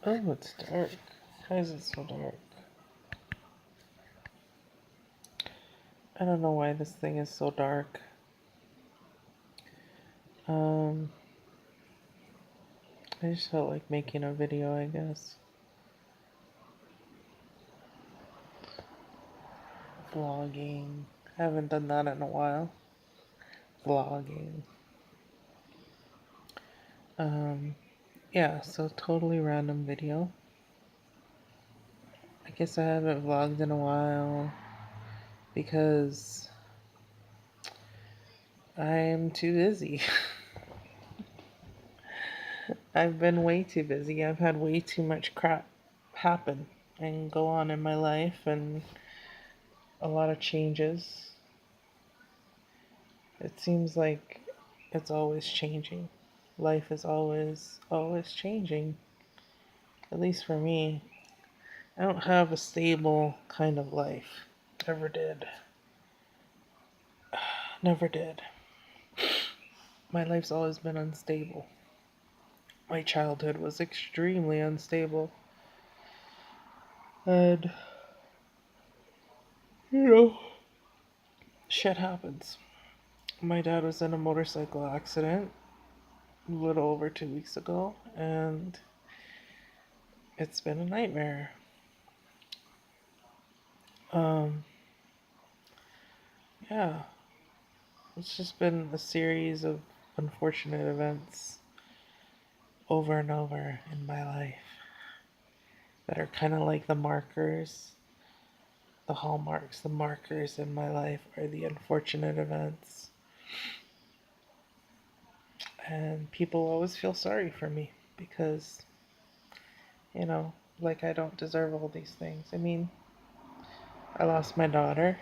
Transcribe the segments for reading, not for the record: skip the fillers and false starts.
Oh, it's dark. Why is it so dark? I don't know why this thing is so dark. Um, I just felt like making a video, I guess. Vlogging. I haven't done that in a while. Vlogging. Um, yeah, so totally random video. I guess I haven't vlogged in a while because I'm too busy. I've been way too busy. I've had way too much crap happen and go on in my life and a lot of changes. It seems like it's always changing. Life is always changing. At least for me. I don't have a stable kind of life. Never did. Never did. My life's always been unstable. My childhood was extremely unstable. And, you know, shit happens. My dad was in a motorcycle accident a little over 2 weeks ago, and it's been a nightmare. Um, yeah, it's just been a series of unfortunate events over and over in my life that are kind of like the markers, the hallmarks, the markers in my life are the unfortunate events. And people always feel sorry for me because, you know, like I don't deserve all these things. I mean, I lost my daughter.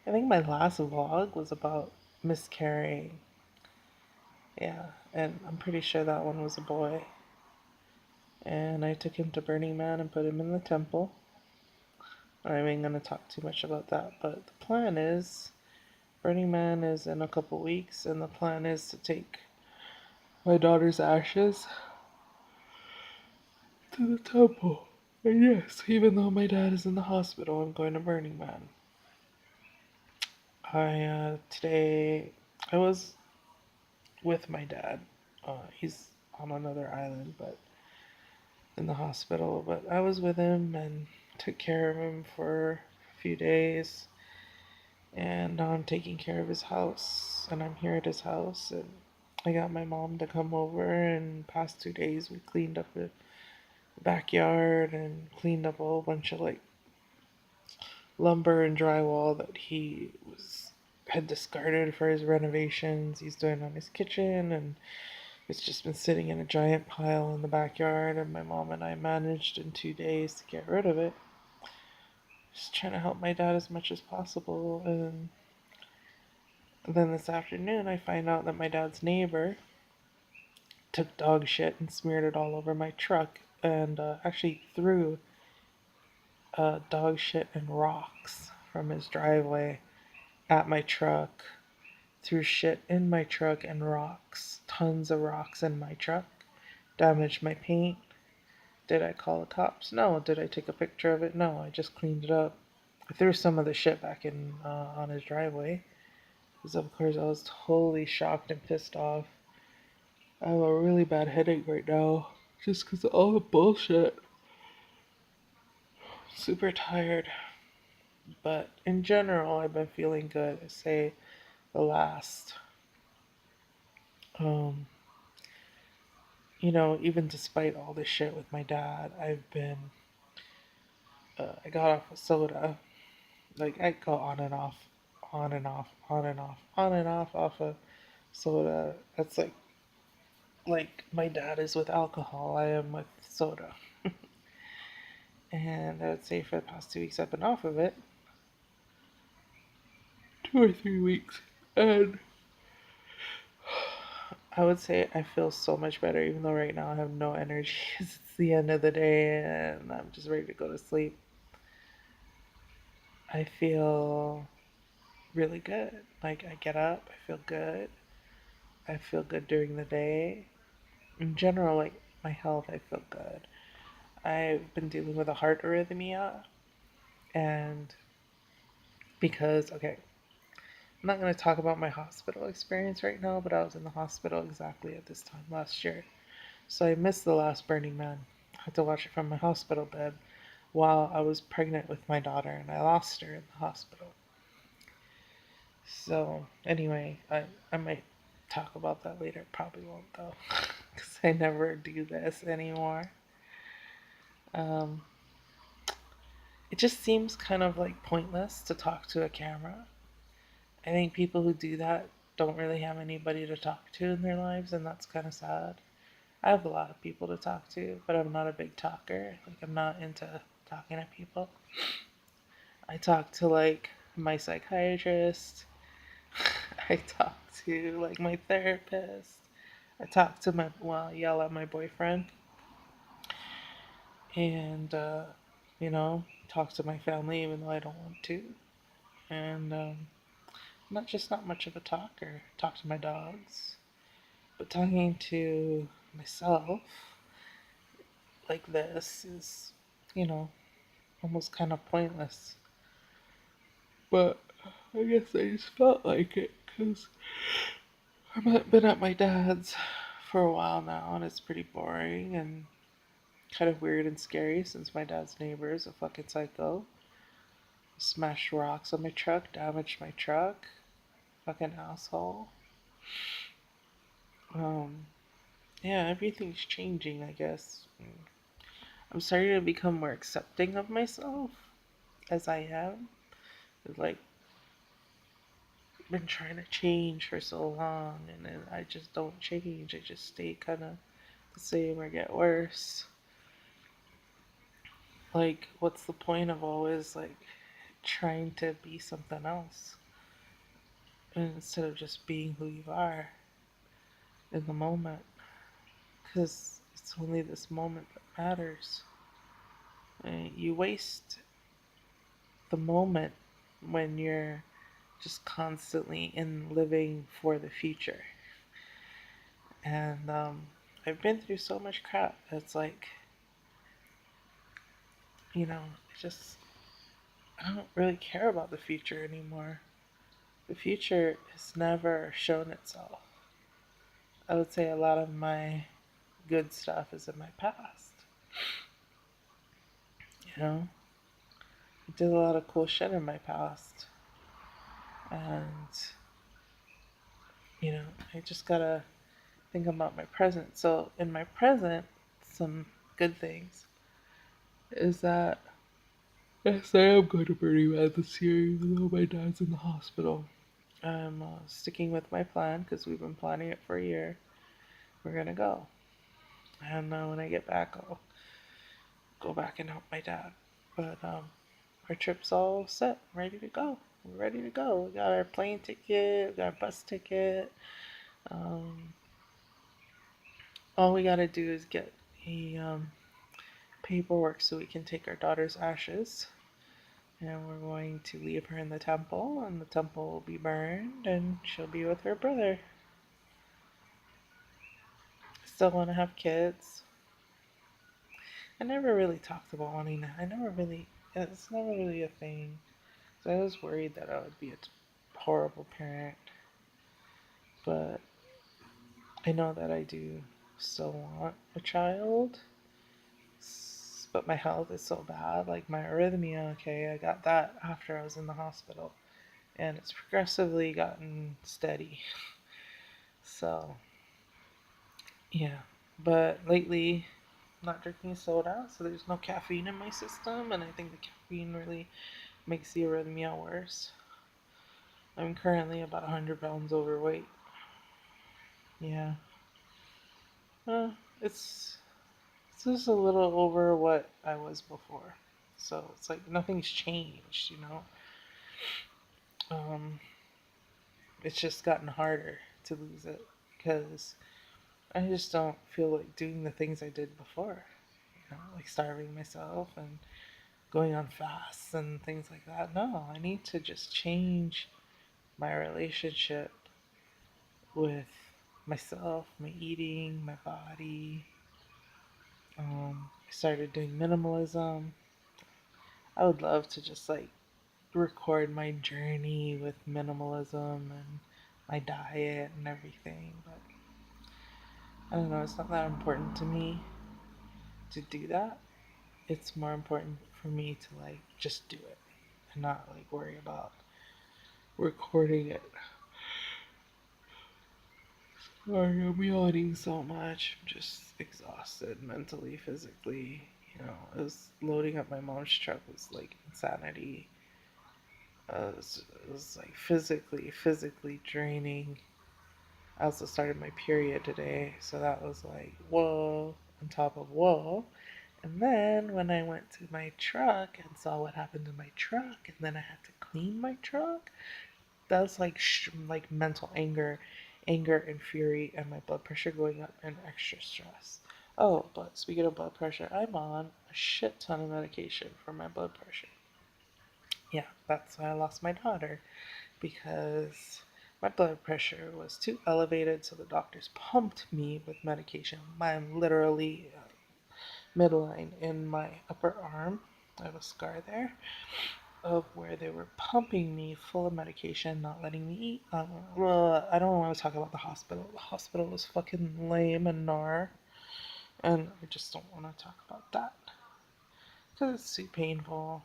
I think my last vlog was about miscarrying. Yeah, and I'm pretty sure that one was a boy. And I took him to Burning Man and put him in the temple. I ain't gonna talk too much about that, but the plan is Burning Man is in a couple weeks, and the plan is to take my daughter's ashes to the temple. And yes, even though my dad is in the hospital, I'm going to Burning Man. Today I was with my dad. He's on another island, but in the hospital. But I was with him and took care of him for a few days. And now I'm taking care of his house. And I'm here at his house. And I got my mom to come over. And past 2 days, we cleaned up the backyard and cleaned up a whole bunch of like lumber and drywall that he was had discarded for his renovations he's doing on his kitchen, and it's just been sitting in a giant pile in the backyard, and my mom and I managed in 2 days to get rid of it. Just trying to help my dad as much as possible. And then this afternoon I find out that my dad's neighbor took dog shit and smeared it all over my truck, and actually threw dog shit and rocks from his driveway at my truck, threw shit in my truck and rocks, tons of rocks in my truck, damaged my paint. Did I call the cops? No. Did I take a picture of it? No. I just cleaned it up. I threw some of the shit back in on his driveway because, of course, I was totally shocked and pissed off. I have a really bad headache right now just because of all the bullshit. Super tired. But in general, I've been feeling good. I say the last um, even despite all this shit with my dad, I got off of soda. Like, I go on and off, on and off, on and off, on and off of soda. That's like my dad is with alcohol, I am with soda. And I would say for the past 2 weeks, I've been off of it. 2 or 3 weeks. And I would say I feel so much better, even though right now I have no energy. It's the end of the day and I'm just ready to go to sleep. I feel really good. Like, I get up, I feel good. I feel good during the day. In general, like, my health, I feel good. I've been dealing with a heart arrhythmia, and because, okay, I'm not going to talk about my hospital experience right now, but I was in the hospital exactly at this time last year. So I missed the last Burning Man. I had to watch it from my hospital bed while I was pregnant with my daughter, and I lost her in the hospital. So, anyway, I might talk about that later. Probably won't, though, because I never do this anymore. Um, it just seems kind of like pointless to talk to a camera. I think people who do that don't really have anybody to talk to in their lives, and that's kind of sad. I have a lot of people to talk to, but I'm not a big talker. Like, I'm not into talking to people. I talk to, like, my psychiatrist. I talk to, like, my therapist. I talk to my, well, I yell at my boyfriend. And, talk to my family even though I don't want to. And, not just not much of a talker. Talk to my dogs. But talking to myself like this is, you know, almost kind of pointless. But I guess I just felt like it because I've been at my dad's for a while now and it's pretty boring and kind of weird and scary since my dad's neighbor is a fucking psycho. Smashed rocks on my truck, damaged my truck. Fucking asshole. Um, yeah, everything's changing, I guess. I'm starting to become more accepting of myself as I am. It's like been trying to change for so long and then I just don't change. I just stay kind of the same or get worse. Like, what's the point of always like trying to be something else instead of just being who you are in the moment? Because it's only this moment that matters. And you waste the moment when you're just constantly in living for the future. And I've been through so much crap. It's like, it's just, I don't really care about the future anymore. The future has never shown itself. I would say a lot of my good stuff is in my past. You know, I did a lot of cool shit in my past. And, I just gotta think about my present. So, in my present, some good things is that yes, I am going to Burning Man this year, even though my dad's in the hospital. I'm sticking with my plan because we've been planning it for a year. We're gonna go, and when I get back, I'll go back and help my dad. But our trip's all set, ready to go. We're ready to go. We got our plane ticket, we got our bus ticket. Um, all we gotta do is get a paperwork so we can take our daughter's ashes. And we're going to leave her in the temple, and the temple will be burned, and she'll be with her brother. I still want to have kids. I never really talked about wanting that. It's never really a thing. So I was worried that I would be a horrible parent. But I know that I do still want a child. But my health is so bad. Like my arrhythmia, okay, I got that after I was in the hospital. And it's progressively gotten steady. So, yeah. But lately, I'm not drinking soda, so there's no caffeine in my system, and I think the caffeine really makes the arrhythmia worse. I'm currently about 100 pounds overweight. Yeah. Uh, it's it's just a little over what I was before. So it's like nothing's changed. Um, it's just gotten harder to lose it because I just don't feel like doing the things I did before. Like starving myself and going on fasts and things like that. No, I need to just change my relationship with myself, my eating, my body, I started doing minimalism. I would love to just like record my journey with minimalism and my diet and everything, but I don't know, it's not that important to me to do that. It's more important for me to like just do it and not like worry about recording it. Sorry, I'm yawning so much. I'm just exhausted mentally, physically. You know, it was loading up my mom's truck was like insanity. It was like physically draining. I also started my period today, so that was like whoa on top of whoa. And then when I went to my truck and saw what happened to my truck, and then I had to clean my truck, that's like like mental anger and fury, and my blood pressure going up and extra stress. Oh, but speaking of blood pressure, I'm on a shit ton of medication for my blood pressure. Yeah, that's why I lost my daughter because my blood pressure was too elevated, so the doctors pumped me with medication. I'm literally midline in my upper arm. I have a scar there of where they were pumping me full of medication, not letting me eat. Well, I don't want to talk about the hospital. The hospital was fucking lame and gnar, and I just don't want to talk about that because it's too painful.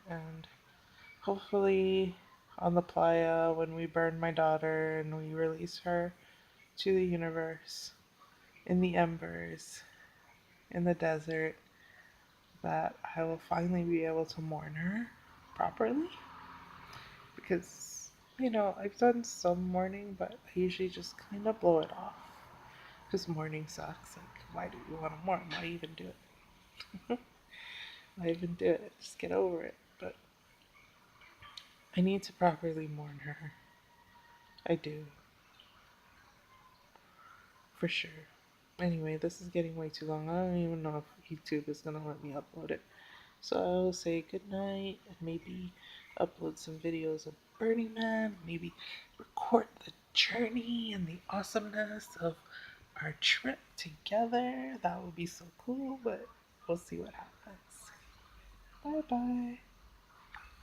And hopefully, on the playa, when we burn my daughter and we release her to the universe in the embers, in the desert, that I will finally be able to mourn her properly because I've done some mourning, but I usually just kind of blow it off because mourning sucks. Like, why do you want to mourn? Why even do it? Why even do it? Just get over it. But I need to properly mourn her. I do, for sure. Anyway, this is getting way too long. I don't even know if YouTube is gonna let me upload it. So I'll say goodnight and maybe upload some videos of Burning Man, maybe record the journey and the awesomeness of our trip together. That would be so cool, but we'll see what happens. Bye bye.